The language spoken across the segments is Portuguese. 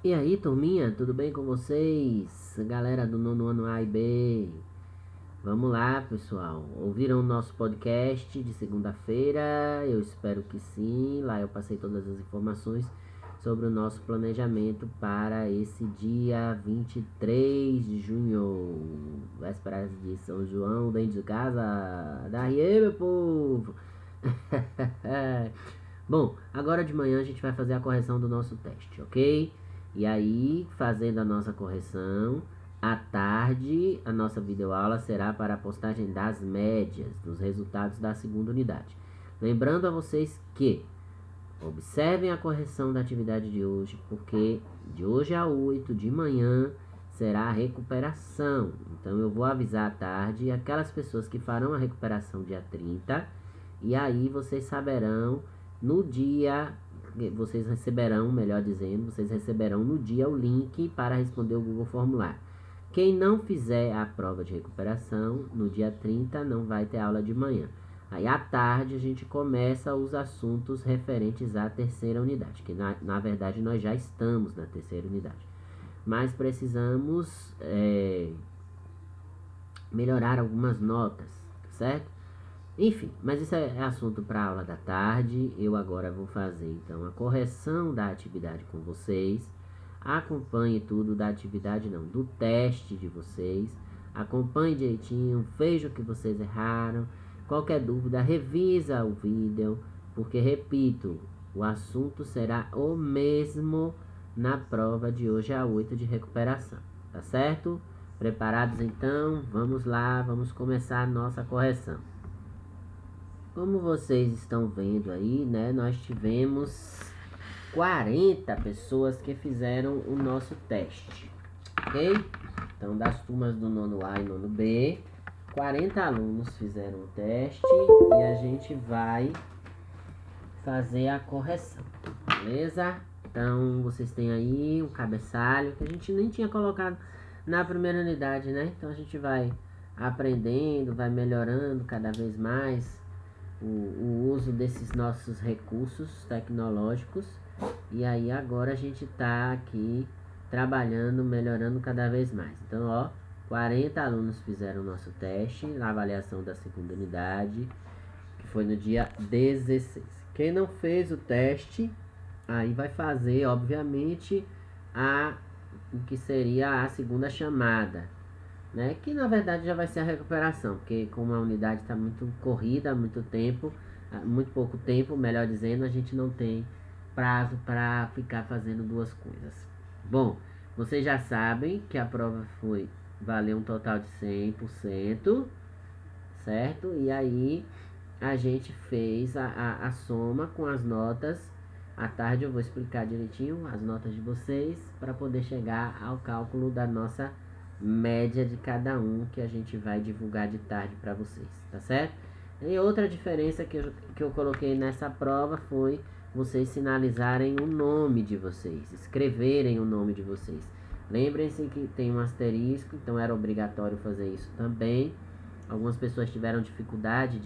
E aí, turminha, tudo bem com vocês? Galera do nono ano A e B. Vamos lá, pessoal. Ouviram o nosso podcast de segunda-feira? Eu espero que sim. Lá eu passei todas as informações sobre o nosso planejamento para esse dia 23 de junho, vésperas de São João, dentro de casa. Daí, meu povo! Bom, agora de manhã a gente vai fazer a correção do nosso teste, ok? E aí, fazendo a nossa correção, à tarde a nossa videoaula será para a postagem das médias dos resultados da segunda unidade. Lembrando a vocês que observem a correção da atividade de hoje, porque de hoje a 8 de manhã será a recuperação. Então eu vou avisar à tarde aquelas pessoas que farão a recuperação dia 30, e aí vocês saberão no dia, vocês receberão, melhor dizendo, vocês receberão no dia o link para responder o Google Formulário. Quem não fizer a prova de recuperação no dia 30 não vai ter aula de manhã. Aí à tarde a gente começa os assuntos referentes à terceira unidade, que na verdade nós já estamos na terceira unidade. Mas precisamos melhorar algumas notas, certo? Enfim, mas isso é assunto para a aula da tarde. Eu agora vou fazer então a correção da atividade com vocês. Acompanhe tudo da atividade, não, do teste de vocês. Acompanhe direitinho, veja o que vocês erraram. Qualquer dúvida, revisa o vídeo, porque repito, o assunto será o mesmo na prova de hoje a 8 de recuperação, tá certo? Preparados então? Vamos lá, vamos começar a nossa correção. Como vocês estão vendo aí, né, nós tivemos 40 pessoas que fizeram o nosso teste, ok? Então, das turmas do nono A e nono B, 40 alunos fizeram o teste e a gente vai fazer a correção, beleza? Então, vocês têm aí um cabeçalho que a gente nem tinha colocado na primeira unidade, né? Então, a gente vai aprendendo, vai melhorando cada vez mais o uso desses nossos recursos tecnológicos. E aí agora a gente está aqui trabalhando, melhorando cada vez mais. Então, ó, 40 alunos fizeram o nosso teste na avaliação da segunda unidade, que foi no dia 16. Quem não fez o teste, aí vai fazer, obviamente, o que seria a segunda chamada, né? Que na verdade já vai ser a recuperação, porque como a unidade está muito corrida, muito pouco tempo, melhor dizendo, a gente não tem prazo para ficar fazendo duas coisas. Bom, vocês já sabem que a prova valeu um total de 100%, certo? E aí a gente fez a soma com as notas. À tarde eu vou explicar direitinho as notas de vocês para poder chegar ao cálculo da nossa média de cada um, que a gente vai divulgar de tarde para vocês, tá certo? E outra diferença que eu coloquei nessa prova foi vocês sinalizarem o nome de vocês, escreverem o nome de vocês. Lembrem-se que tem um asterisco, então era obrigatório fazer isso também. Algumas pessoas tiveram dificuldade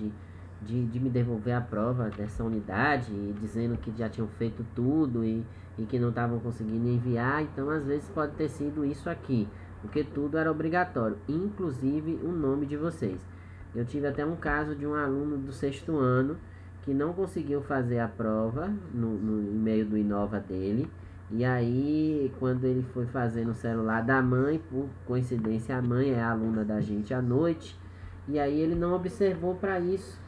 de me devolver a prova dessa unidade, dizendo que já tinham feito tudo e que não estavam conseguindo enviar. Então, às vezes, pode ter sido isso aqui, porque tudo era obrigatório, inclusive o nome de vocês. Eu tive até um caso de um aluno do sexto ano que não conseguiu fazer a prova no e-mail do Inova dele. E aí, quando ele foi fazer no celular da mãe, por coincidência, a mãe é aluna da gente à noite, e aí ele não observou para isso,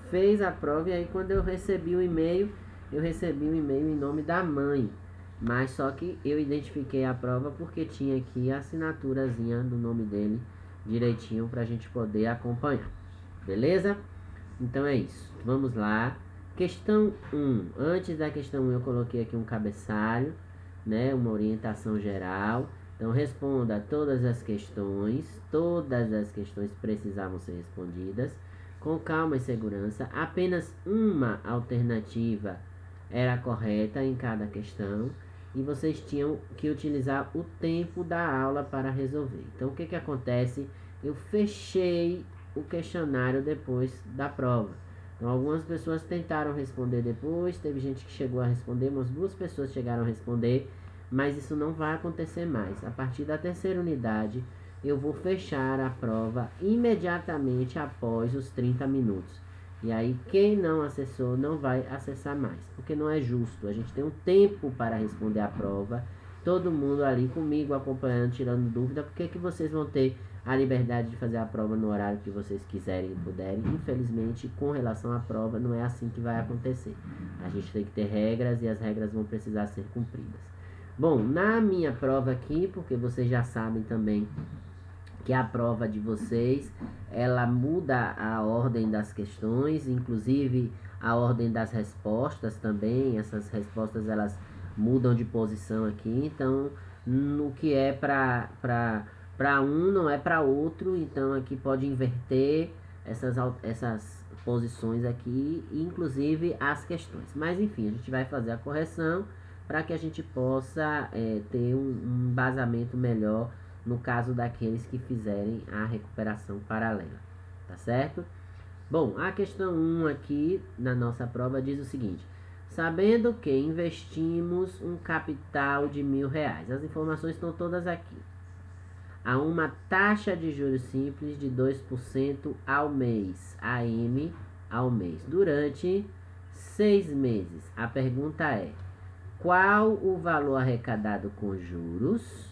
fez a prova, e aí quando eu recebi o e-mail, eu recebi o e-mail em nome da mãe. Mas só que eu identifiquei a prova porque tinha aqui a assinaturazinha do nome dele direitinho para a gente poder acompanhar. Beleza? Então é isso. Vamos lá. Questão 1. Antes da questão 1 eu coloquei aqui um cabeçalho, né? Uma orientação geral. Então responda todas as questões. Todas as questões precisavam ser respondidas com calma e segurança. Apenas uma alternativa era correta em cada questão. E vocês tinham que utilizar o tempo da aula para resolver. Então o que acontece? Eu fechei o questionário depois da prova. Então algumas pessoas tentaram responder depois, teve gente que chegou a responder, umas duas pessoas chegaram a responder, mas isso não vai acontecer mais. A partir da terceira unidade, eu vou fechar a prova imediatamente após os 30 minutos. E aí, quem não acessou não vai acessar mais, porque não é justo. A gente tem um tempo para responder a prova, todo mundo ali comigo, acompanhando, tirando dúvida. Por que vocês vão ter a liberdade de fazer a prova no horário que vocês quiserem e puderem? Infelizmente, com relação à prova, não é assim que vai acontecer. A gente tem que ter regras e as regras vão precisar ser cumpridas. Bom, na minha prova aqui, porque vocês já sabem também que a prova de vocês, ela muda a ordem das questões, inclusive a ordem das respostas também. Essas respostas, elas mudam de posição aqui, então no que é para um não é para outro, então aqui pode inverter essas posições aqui, inclusive as questões. Mas enfim, a gente vai fazer a correção para que a gente possa ter um embasamento melhor no caso daqueles que fizerem a recuperação paralela, tá certo? Bom, a questão 1 aqui na nossa prova diz o seguinte: sabendo que investimos um capital de R$1.000, as informações estão todas aqui, a uma taxa de juros simples de 2% ao mês, AM ao mês, durante 6 meses. A pergunta é: qual o valor arrecadado com juros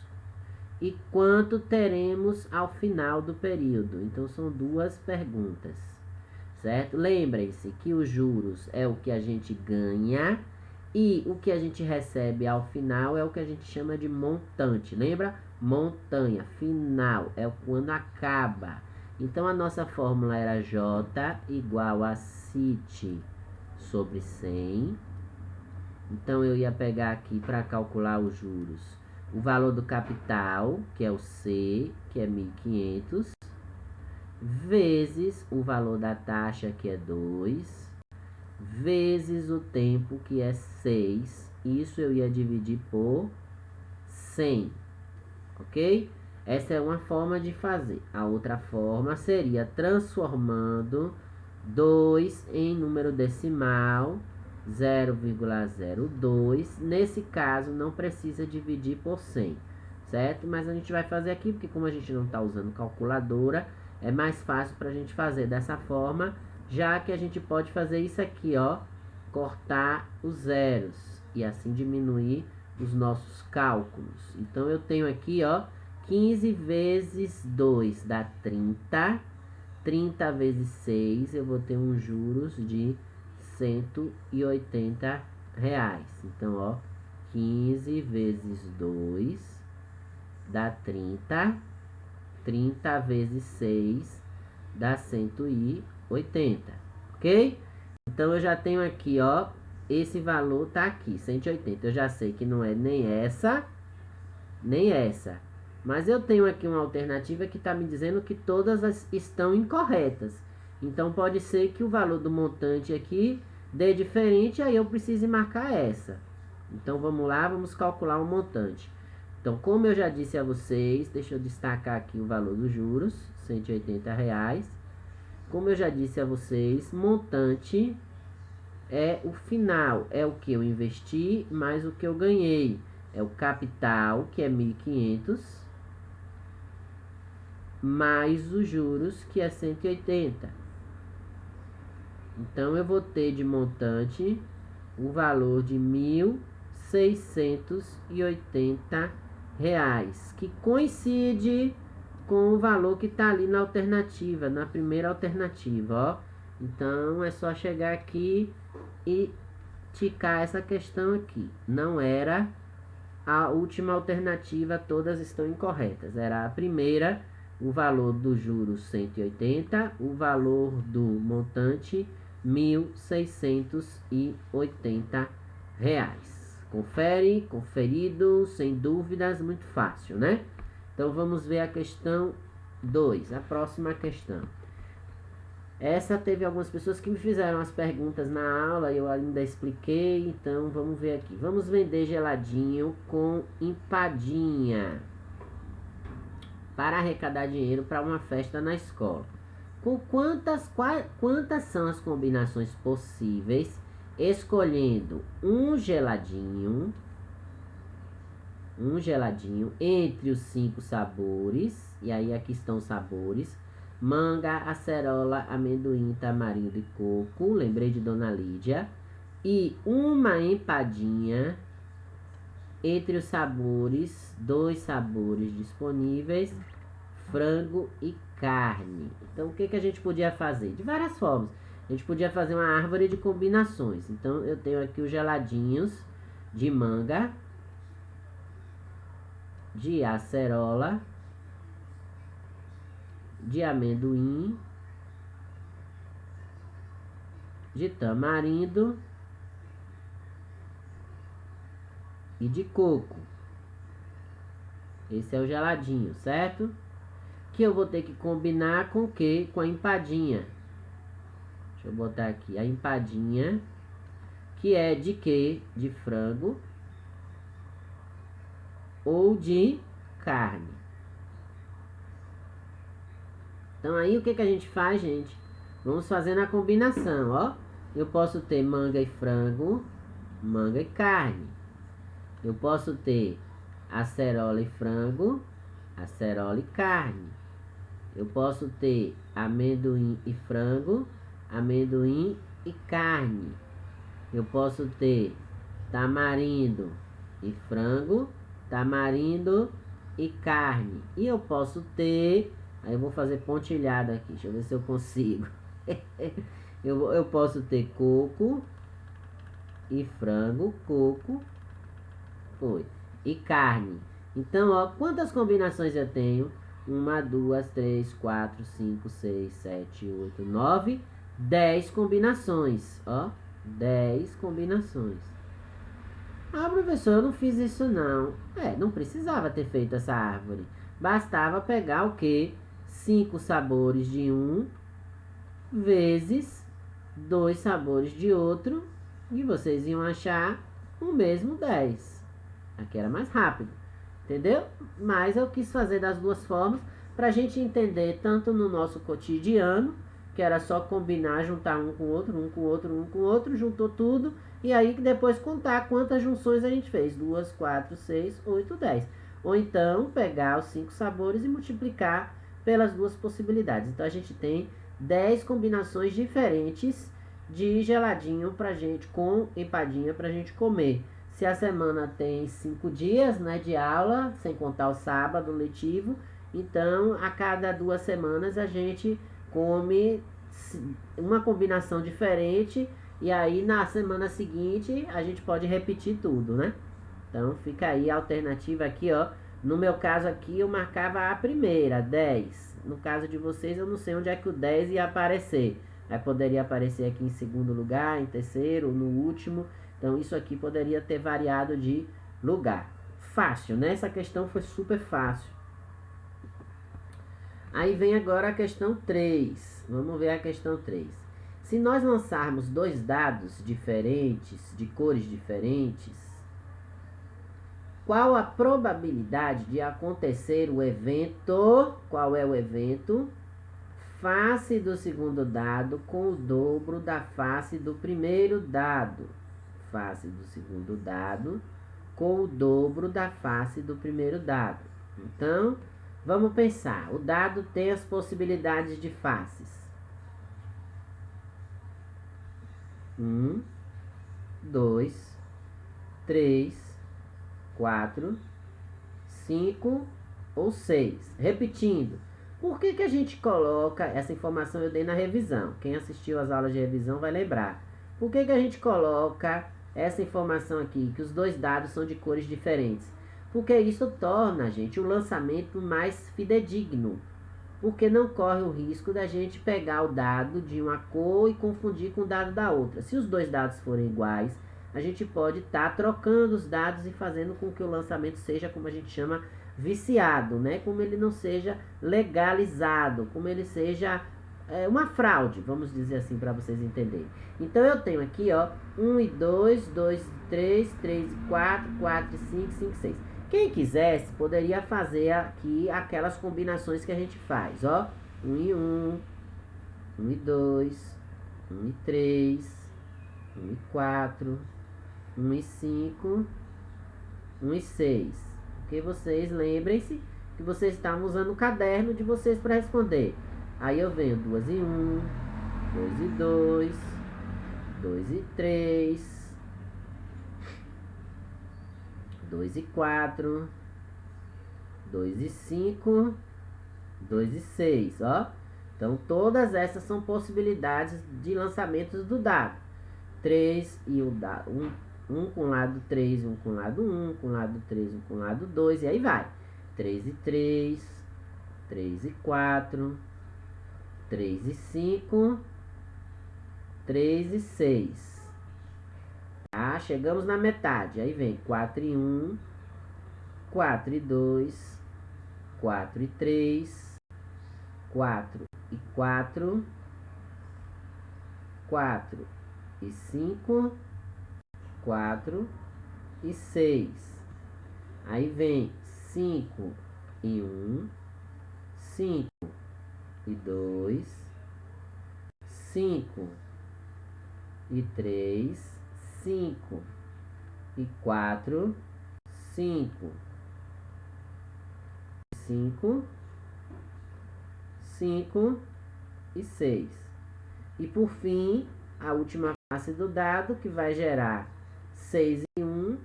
e quanto teremos ao final do período? Então são duas perguntas, certo? Lembrem-se que os juros é o que a gente ganha e o que a gente recebe ao final é o que a gente chama de montante. Lembra? Montanha, final, é quando acaba. Então a nossa fórmula era J igual a CIT sobre 100. Então eu ia pegar aqui para calcular os juros o valor do capital, que é o C, que é 1.500, vezes o valor da taxa, que é 2, vezes o tempo, que é 6. Isso eu ia dividir por 100, ok? Essa é uma forma de fazer. A outra forma seria transformando 2 em número decimal, 0,02. Nesse caso, não precisa dividir por 100, certo? Mas a gente vai fazer aqui, porque como a gente não está usando calculadora, é mais fácil para a gente fazer dessa forma, já que a gente pode fazer isso aqui, ó, cortar os zeros e assim diminuir os nossos cálculos. Então, eu tenho aqui, ó, 15 vezes 2 dá 30. 30 vezes 6, eu vou ter uns juros de R$180. Então, ó, 15 vezes 2 dá 30. 30 vezes 6 dá 180, ok? Então, eu já tenho aqui, ó, esse valor tá aqui, 180. Eu já sei que não é nem essa, nem essa. Mas eu tenho aqui uma alternativa que está me dizendo que todas estão incorretas. Então, pode ser que o valor do montante aqui dê diferente, aí eu preciso marcar essa. Então, vamos lá, vamos calcular o montante. Então, como eu já disse a vocês, deixa eu destacar aqui o valor dos juros, R$180. Como eu já disse a vocês, montante é o final, é o que eu investi mais o que eu ganhei. É o capital, que é 1.500, mais os juros, que é 180. Então, eu vou ter de montante o valor de R$1.680, que coincide com o valor que está ali na alternativa, na primeira alternativa, ó. Então, é só chegar aqui e ticar essa questão aqui. Não era a última alternativa, todas estão incorretas. Era a primeira, o valor dos juros 180, o valor do montante R$1.680. Confere, conferido, sem dúvidas, muito fácil, né? Então vamos ver a questão 2, a próxima questão. Essa teve algumas pessoas que me fizeram as perguntas na aula, eu ainda expliquei, então vamos ver aqui. Vamos vender geladinho com empadinha para arrecadar dinheiro para uma festa na escola. Com quantas são as combinações possíveis, escolhendo um geladinho um geladinho entre os 5 sabores. E aí aqui estão os sabores: manga, acerola, amendoim, tamarindo e coco. Lembrei de Dona Lídia. E uma empadinha entre os sabores, 2 sabores disponíveis, frango e carne. Então o que, que a gente podia fazer? De várias formas. A gente podia fazer uma árvore de combinações. Então eu tenho aqui os geladinhos de manga, de acerola, de amendoim, de tamarindo e de coco. Esse é o geladinho, certo? Que eu vou ter que combinar com o quê? Com a empadinha. Deixa eu botar aqui a empadinha, que é de quê? De frango ou de carne. Então aí o que, que a gente faz, gente? Vamos fazendo a combinação, ó. Eu posso ter manga e frango, manga e carne. Eu posso ter acerola e frango, acerola e carne. Eu posso ter amendoim e frango, amendoim e carne. Eu posso ter tamarindo e frango, tamarindo e carne. E eu posso ter... Aí eu vou fazer pontilhada aqui, deixa eu ver se eu consigo. eu posso ter coco e frango, coco, foi, e carne. Então, ó, quantas combinações eu tenho? 1, 2, 3, 4, 5, 6, 7, 8, 9, 10 combinações, ó. 10 combinações. Ah, professor, eu não fiz isso não. Não precisava ter feito essa árvore. Bastava pegar o quê? 5 sabores de um vezes 2 sabores de outro, e vocês iam achar o mesmo 10. Aqui era mais rápido, entendeu? Mas eu quis fazer das duas formas para a gente entender tanto no nosso cotidiano, que era só combinar, juntar um com o outro, um com o outro, um com o outro, juntou tudo, e aí depois contar quantas junções a gente fez: 2, 4, 6, 8, 10. Ou então pegar os 5 sabores e multiplicar pelas duas possibilidades. Então a gente tem 10 combinações diferentes de geladinho pra gente, com empadinha pra gente comer. Se a semana tem 5 dias, né, de aula, sem contar o sábado letivo, então a cada 2 semanas a gente come uma combinação diferente, e aí na semana seguinte a gente pode repetir tudo, né? Então fica aí a alternativa aqui, ó. No meu caso aqui eu marcava a primeira, 10. No caso de vocês eu não sei onde é que o 10 ia aparecer. Aí poderia aparecer aqui em segundo lugar, em terceiro, no último. Então isso aqui poderia ter variado de lugar. Fácil, né? Essa questão foi super fácil. Aí vem agora a questão 3. Vamos ver a questão 3. Se nós lançarmos 2 dados diferentes, de cores diferentes, qual a probabilidade de acontecer o evento? Qual é o evento? Face do segundo dado com o dobro da face do primeiro dado. Face do segundo dado com o dobro da face do primeiro dado. Então, vamos pensar. O dado tem as possibilidades de faces: 1, 2, 3, 4, 5 ou 6. Repetindo. Por que, que a gente coloca essa informação? Eu dei na revisão. Quem assistiu às aulas de revisão vai lembrar. Por que, que a gente coloca essa informação aqui, que os 2 dados são de cores diferentes? Porque isso torna, gente, o lançamento mais fidedigno. Porque não corre o risco da gente pegar o dado de uma cor e confundir com o dado da outra. Se os 2 dados forem iguais, a gente pode estar trocando os dados e fazendo com que o lançamento seja, como a gente chama, viciado, né? Como ele não seja legalizado, como ele seja uma fraude, vamos dizer assim, para vocês entenderem. Então eu tenho aqui, ó, 1 e 2, 2 e 3, 3 e 4, 4 e 5, 5 e 6. Quem quisesse poderia fazer aqui aquelas combinações que a gente faz, ó. 1 e 1, 1 e 2, 1 e 3, 1 e 4, 1 e 5, 1 e 6. Porque vocês, lembrem-se que vocês estavam usando o caderno de vocês para responder. Aí eu venho 2 e 1, 2 e 2, 2 e 3, 2 e 4, 2 e 5, 2 e 6, ó. Então, todas essas são possibilidades de lançamentos do dado. 3 e o dado, um com lado 3, um com lado 1, com lado 3, um com lado 2, e aí vai. 3 e 3, 3 e 4, 3 e 5, 3 e 6. Tá? Chegamos na metade. Aí vem 4 e 1, 4 e 2, 4 e 3, 4 e 4, 4 e 5, 4 e 6. Aí vem 5 e 1, 5 e 2, 5 e 3, 5 e 4, 5, 5, 5 e 6. E por fim, a última face do dado, que vai gerar 6 e 1,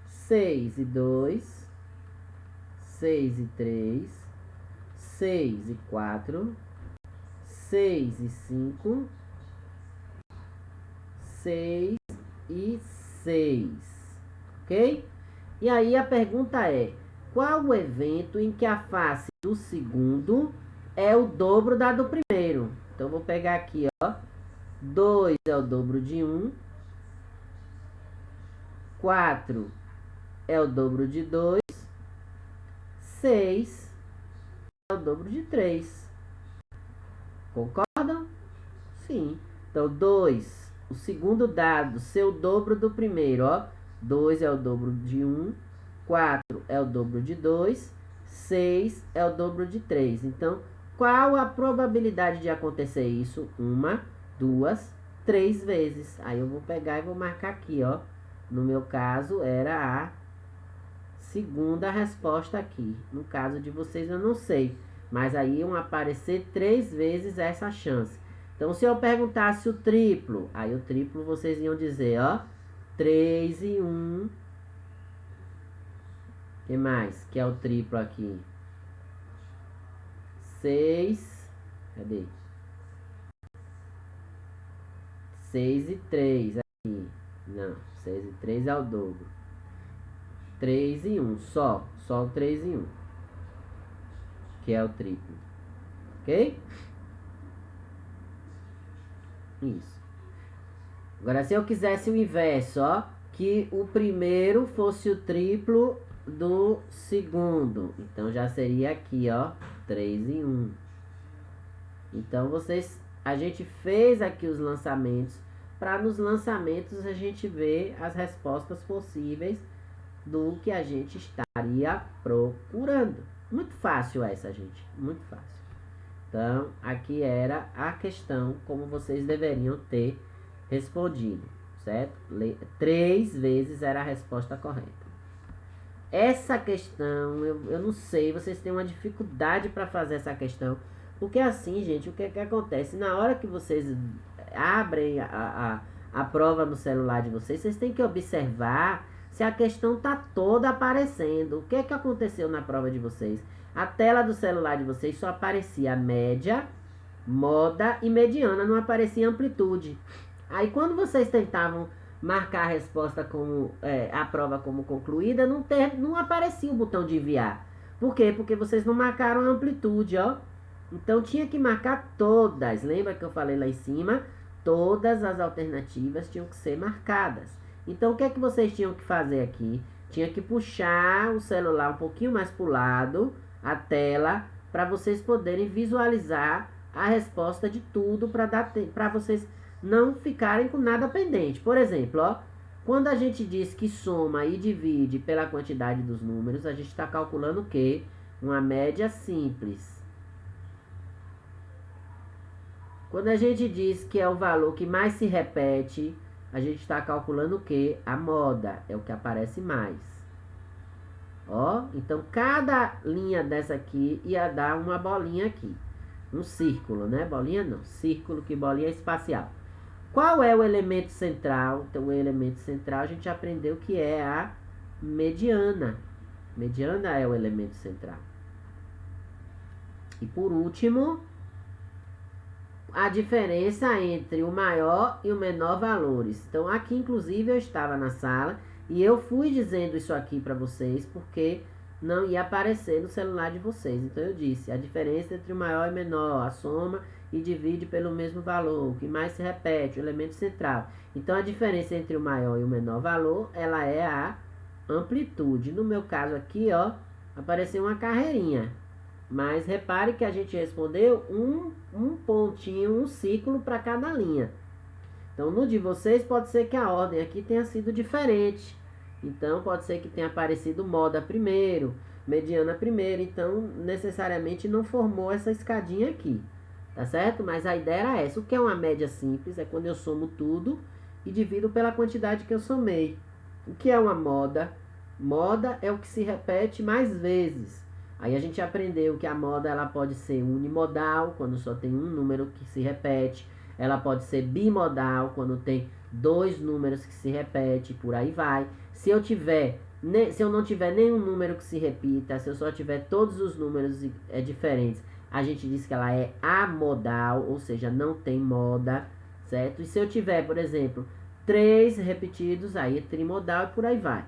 6 e 2, 6 e 3, 6 e 4, 6 e 5, 6 e 6. Ok? E aí a pergunta é: qual o evento em que a face do segundo é o dobro da do primeiro? Então, vou pegar aqui, ó. 2 é o dobro de 1. 4 é o dobro de 2. 6 é o dobro de 3. Concordam? Sim. Então, 2, o segundo dado, seu dobro do primeiro, ó. 2 é o dobro de 1. 4 é o dobro de 2. 6 é o dobro de 3. Então, qual a probabilidade de acontecer isso? 1, 2, 3 vezes. Aí eu vou pegar e vou marcar aqui, ó. No meu caso, era a segunda resposta aqui. No caso de vocês, eu não sei. Mas aí iam aparecer 3 vezes essa chance. Então, se eu perguntasse o triplo, aí o triplo vocês iam dizer, ó. 3 e 1. O que mais? Que é o triplo aqui. 6. Cadê? 6 e 3 aqui. Não, 6 e 3 é o dobro. 3 e 1, só o 3 e 1. Que é o triplo. Ok? Isso. Agora, se eu quisesse o inverso, ó. Que o primeiro fosse o triplo do segundo. Então, já seria aqui, ó. 3 e 1. Então, a gente fez aqui os lançamentos. Para nos lançamentos a gente ver as respostas possíveis do que a gente estaria procurando. Muito fácil essa, gente. Muito fácil. Então, aqui era a questão como vocês deveriam ter respondido, certo? 3 vezes era a resposta correta. Essa questão, eu não sei, vocês têm uma dificuldade para fazer essa questão. Porque assim, gente, o que acontece? Na hora que vocês abrem a prova no celular de vocês, vocês têm que observar se a questão está toda aparecendo. O que aconteceu na prova de vocês? A tela do celular de vocês só aparecia média, moda e mediana, não aparecia amplitude. Aí quando vocês tentavam marcar a resposta como a prova como concluída, não aparecia o botão de enviar. Por quê? Porque vocês não marcaram a amplitude, ó. Então tinha que marcar todas. Lembra que eu falei lá em cima? Todas as alternativas tinham que ser marcadas. Então o que vocês tinham que fazer aqui? Tinha que puxar o celular um pouquinho mais para o lado, a tela, para vocês poderem visualizar a resposta de tudo, para vocês não ficarem com nada pendente. Por exemplo, ó, quando a gente diz que soma e divide pela quantidade dos números, a gente está calculando o quê? Uma média simples. Quando a gente diz que é o valor que mais se repete, a gente está calculando o quê? A moda, é o que aparece mais. Ó, então cada linha dessa aqui ia dar uma bolinha aqui. Um círculo, né? Bolinha não, círculo, que bolinha é espacial. Qual é o elemento central? Então, o elemento central a gente aprendeu que é a mediana. Mediana é o elemento central. E por último, a diferença entre o maior e o menor valores. Então, aqui inclusive eu estava na sala e eu fui dizendo isso aqui para vocês porque não ia aparecer no celular de vocês. Então, eu disse a diferença entre o maior e o menor, a soma e divide pelo mesmo valor, o que mais se repete, o elemento central. Então, a diferença entre o maior e o menor valor, ela é a amplitude. No meu caso aqui, ó, apareceu uma carreirinha. Mas repare que a gente respondeu um pontinho, um ciclo para cada linha. Então, no de vocês, pode ser que a ordem aqui tenha sido diferente. Então, pode ser que tenha aparecido moda primeiro, mediana primeiro. Então, necessariamente não formou essa escadinha aqui. Tá certo? Mas a ideia era essa. O que é uma média simples? É quando eu somo tudo e divido pela quantidade que eu somei. O que é uma moda? Moda é o que se repete mais vezes. Aí a gente aprendeu que a moda ela pode ser unimodal, quando só tem um número que se repete. Ela pode ser bimodal, quando tem dois números que se repetem, por aí vai. Se eu não tiver nenhum número que se repita, se eu só tiver todos os números diferentes, a gente diz que ela é amodal, ou seja, não tem moda, certo? E se eu tiver, por exemplo, 3 repetidos, aí é trimodal e por aí vai.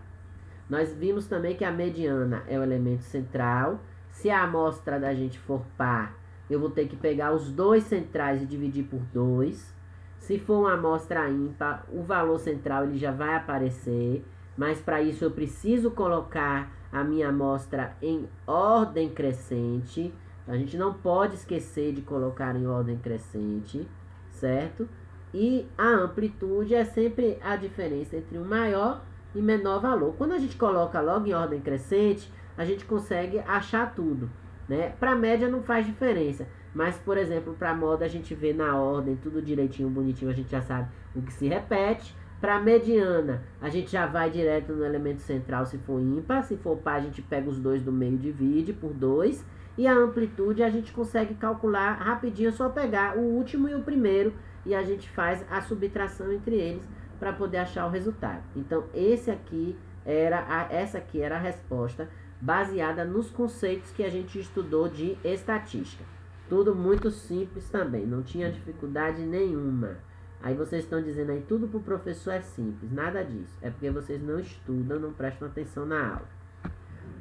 Nós vimos também que a mediana é o elemento central. Se a amostra da gente for par, eu vou ter que pegar os dois centrais e dividir por 2. Se for uma amostra ímpar, o valor central ele já vai aparecer. Mas para isso eu preciso colocar a minha amostra em ordem crescente. A gente não pode esquecer de colocar em ordem crescente, certo? E a amplitude é sempre a diferença entre o maior e menor valor. Quando a gente coloca logo em ordem crescente, a gente consegue achar tudo, né? Para média não faz diferença, mas por exemplo, para moda a gente vê na ordem, tudo direitinho, bonitinho, a gente já sabe o que se repete. Para mediana, a gente já vai direto no elemento central se for ímpar, se for par a gente pega os dois do meio e divide por 2. E a amplitude a gente consegue calcular rapidinho, só pegar o último e o primeiro e a gente faz a subtração entre eles para poder achar o resultado. Então, essa aqui era a resposta baseada nos conceitos que a gente estudou de estatística. Tudo muito simples também, não tinha dificuldade nenhuma. Aí vocês estão dizendo aí, tudo para o professor é simples. Nada disso. É porque vocês não estudam, não prestam atenção na aula.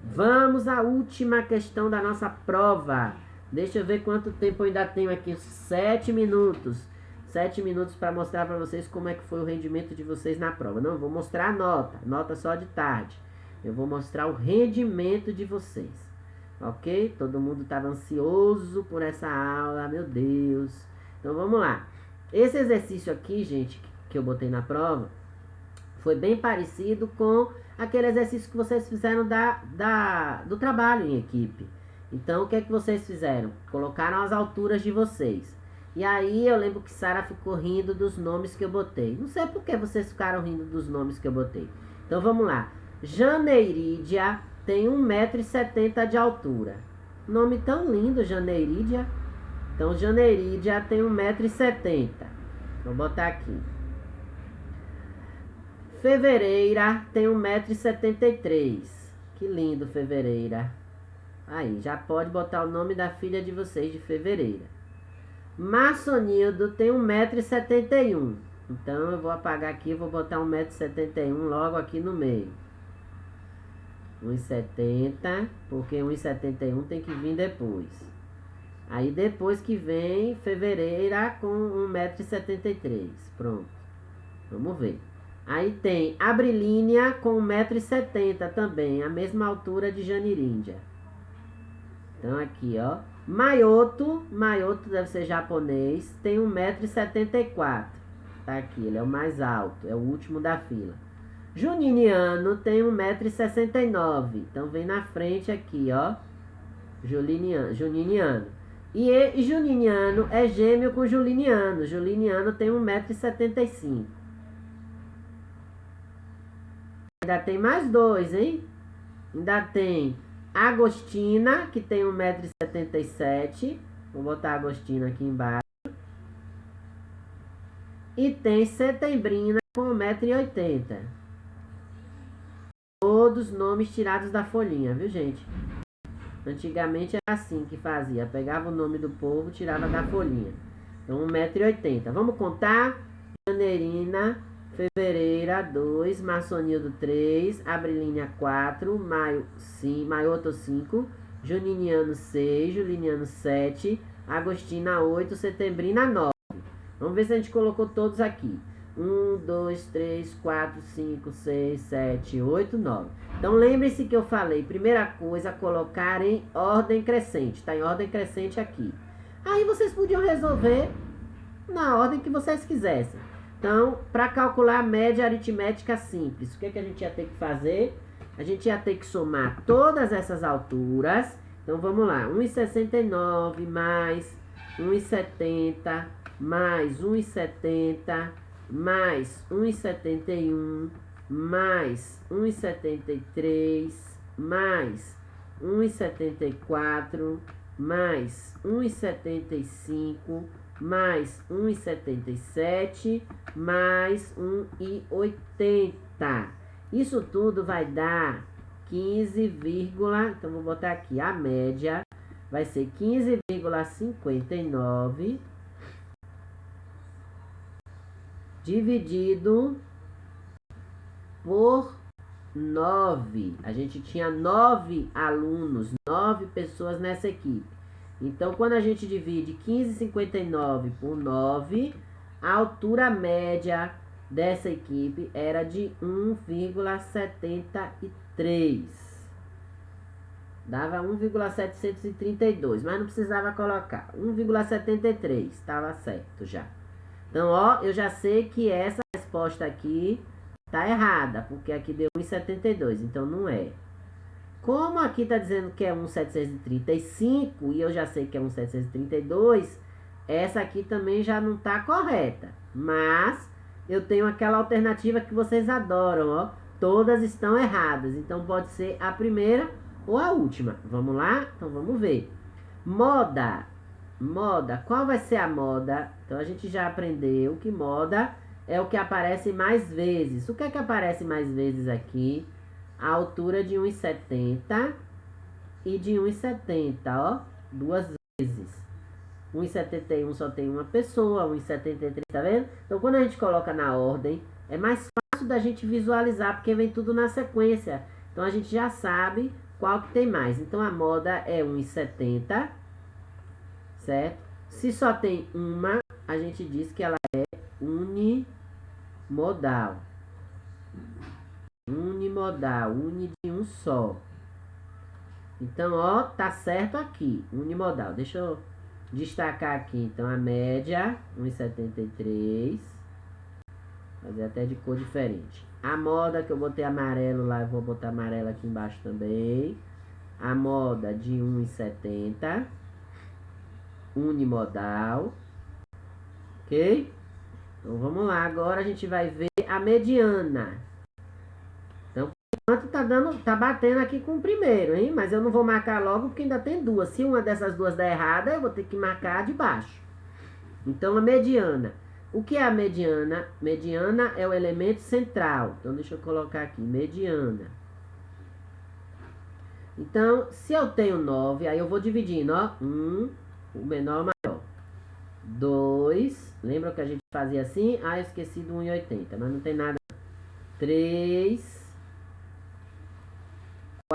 Vamos à última questão da nossa prova. Deixa eu ver quanto tempo eu ainda tenho aqui. 7 minutos. 7 minutos para mostrar para vocês como é que foi o rendimento de vocês na prova. Não, vou mostrar a nota. Nota só de tarde. Eu vou mostrar o rendimento de vocês. Ok? Todo mundo estava ansioso por essa aula. Meu Deus. Então vamos lá. Esse exercício aqui, gente, que eu botei na prova, foi bem parecido com aquele exercício que vocês fizeram do trabalho em equipe. Então, o que é que vocês fizeram? Colocaram as alturas de vocês. E aí, eu lembro que Sara ficou rindo dos nomes que eu botei. Não sei por que vocês ficaram rindo dos nomes que eu botei. Então, vamos lá. Janeirídia tem 1,70 m de altura. Nome tão lindo, Janeirídia. Então, Janeirídia tem 1,70 m. Vou botar aqui. Fevereira tem 1,73 m. Que lindo, Fevereira. Aí, já pode botar o nome da filha de vocês de Fevereira. Maçonildo tem 1,71 m. Então, eu vou apagar aqui, vou botar 1,71 m logo aqui no meio. 1,70 m, porque 1,71 m tem que vir depois. Aí, depois que vem Fevereira com 1,73 m. Pronto. Vamos ver. Aí tem Abrilínea com 1,70 m também, a mesma altura de Janiríndia. Então aqui, ó. Maioto deve ser japonês, tem 1,74 m. Tá aqui, ele é o mais alto, é o último da fila. Juniniano tem 1,69 m. Então vem na frente aqui, ó. Juniniano. E Juniniano é gêmeo com Juliniano. Juliniano tem 1,75 m. Ainda tem mais dois, hein? Ainda tem Agostina, que tem 1,77 m. Vou botar a Agostina aqui embaixo. E tem Setembrina com 1,80 m. Todos nomes tirados da folhinha, viu, gente? Antigamente era assim que fazia. Pegava o nome do povo, tirava da folhinha. Então, 1,80 m. Vamos contar? Janeirina, Fevereira 2, Marçonildo 3, Abrilínia 4, Maioto 5, Juniniano 6, Juliniano 7, Agostina 8, Setembrina 9. Vamos ver se a gente colocou todos aqui. 1, 2, 3, 4, 5, 6, 7, 8, 9. Então, lembre-se que eu falei, primeira coisa, colocar em ordem crescente. Está em ordem crescente aqui. Aí vocês podiam resolver na ordem que vocês quisessem. Então, para calcular a média aritmética simples, o que a gente ia ter que fazer? A gente ia ter que somar todas essas alturas. Então, vamos lá. 1,69 mais 1,70 mais 1,70 mais 1,71 mais 1,73 mais 1,74 mais 1,75 mais 1,77 mais 1,80. Isso tudo vai dar 15, então vou botar aqui a média, vai ser 15,59 dividido por 9. A gente tinha 9 alunos, 9 pessoas nessa equipe. Então, quando a gente divide 15,59 por 9, a altura média dessa equipe era de 1,73. Dava 1,732, mas não precisava colocar. 1,73, estava certo já. Então, ó, eu já sei que essa resposta aqui tá errada, porque aqui deu 1,72, então não é. Como aqui está dizendo que é 1,735 e eu já sei que é 1,732, essa aqui também já não está correta. Mas eu tenho aquela alternativa que vocês adoram, ó. Todas estão erradas, então pode ser a primeira ou a última. Vamos lá? Então vamos ver. Moda. Moda. Qual vai ser a moda? Então a gente já aprendeu que moda é o que aparece mais vezes. O que é que aparece mais vezes aqui? A altura de 1,70 e de 1,70, ó, duas vezes. 1,71 só tem uma pessoa, 1,73, tá vendo? Então, quando a gente coloca na ordem, é mais fácil da gente visualizar, porque vem tudo na sequência. Então, a gente já sabe qual que tem mais. Então, a moda é 1,70, certo? Se só tem uma, a gente diz que ela é unimodal. Unimodal, uni de um só. Então, ó, tá certo aqui, unimodal. Deixa eu destacar aqui, então, a média, 1,73. Fazer até de cor diferente. A moda, que eu botei amarelo lá, eu vou botar amarelo aqui embaixo também. A moda de 1,70. Unimodal. Ok? Então, vamos lá. Agora a gente vai ver a mediana. Enquanto tá batendo aqui com o primeiro, hein? Mas eu não vou marcar logo porque ainda tem duas. Se uma dessas duas der errada, eu vou ter que marcar de baixo. Então, a mediana. O que é a mediana? Mediana é o elemento central. Então, deixa eu colocar aqui, mediana. Então, se eu tenho 9, aí eu vou dividindo, ó. 1, o menor ao maior. 2, lembra que a gente fazia assim? Ah, eu esqueci do 1,80, mas não tem nada. 3...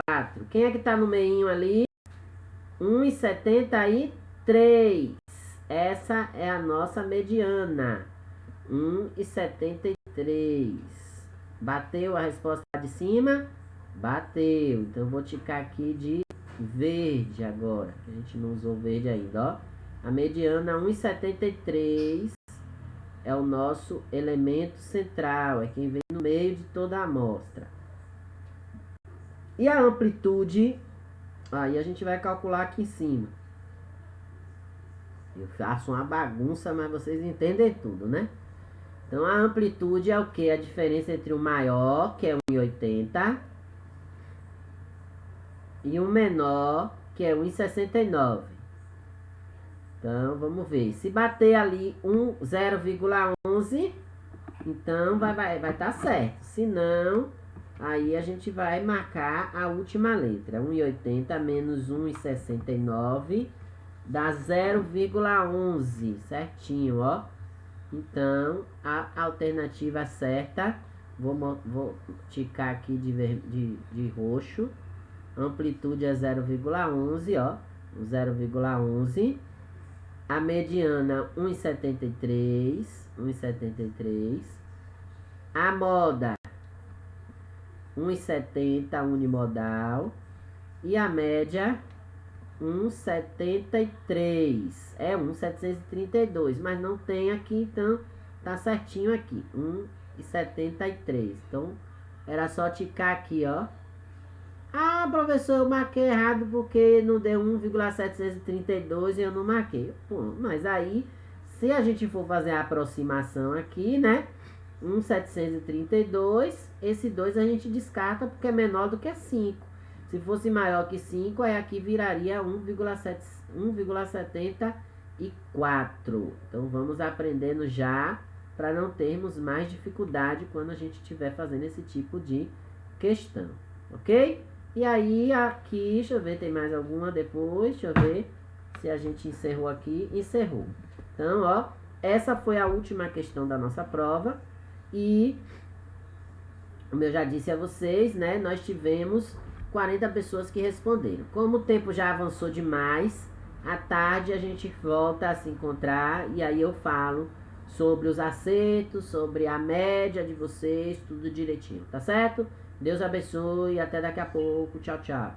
4. Quem é que tá no meinho ali? 1,73. Essa é a nossa mediana. 1,73. Bateu a resposta de cima? Bateu. Então eu vou ticar aqui de verde agora. A gente não usou verde ainda, ó. A mediana 1,73 é o nosso elemento central. É quem vem no meio de toda a amostra. E a amplitude, aí a gente vai calcular aqui em cima. Eu faço uma bagunça, mas vocês entendem tudo, né? Então, a amplitude é o que? A diferença entre o maior, que é 1,80, e um menor, que é 1,69. Então, vamos ver. Se bater ali 0,11, então vai tá certo. Se não, aí a gente vai marcar a última letra. 1,80 menos 1,69 dá 0,11, certinho, ó. Então, a alternativa certa, vou ticar aqui de roxo. Amplitude é 0,11, ó. 0,11. A mediana 1,73. 1,73. A moda 1,70 unimodal. E a média 1,73. É 1,732, mas não tem aqui, então tá certinho aqui. 1,73. Então era só ticar aqui, ó. Ah, professor, eu marquei errado porque não deu 1,732 e eu não marquei. Pô, mas aí, se a gente for fazer a aproximação aqui, né? 1,732, esse 2 a gente descarta porque é menor do que 5. Se fosse maior que 5, aí aqui viraria 1,74. Então vamos aprendendo já para não termos mais dificuldade quando a gente estiver fazendo esse tipo de questão, ok? E aí aqui, deixa eu ver, tem mais alguma depois, deixa eu ver se a gente encerrou aqui. Encerrou. Então, ó, essa foi a última questão da nossa prova. E, como eu já disse a vocês, né, nós tivemos 40 pessoas que responderam. Como o tempo já avançou demais, à tarde a gente volta a se encontrar e aí eu falo sobre os acertos, sobre a média de vocês, tudo direitinho, tá certo? Deus abençoe e até daqui a pouco. Tchau, tchau.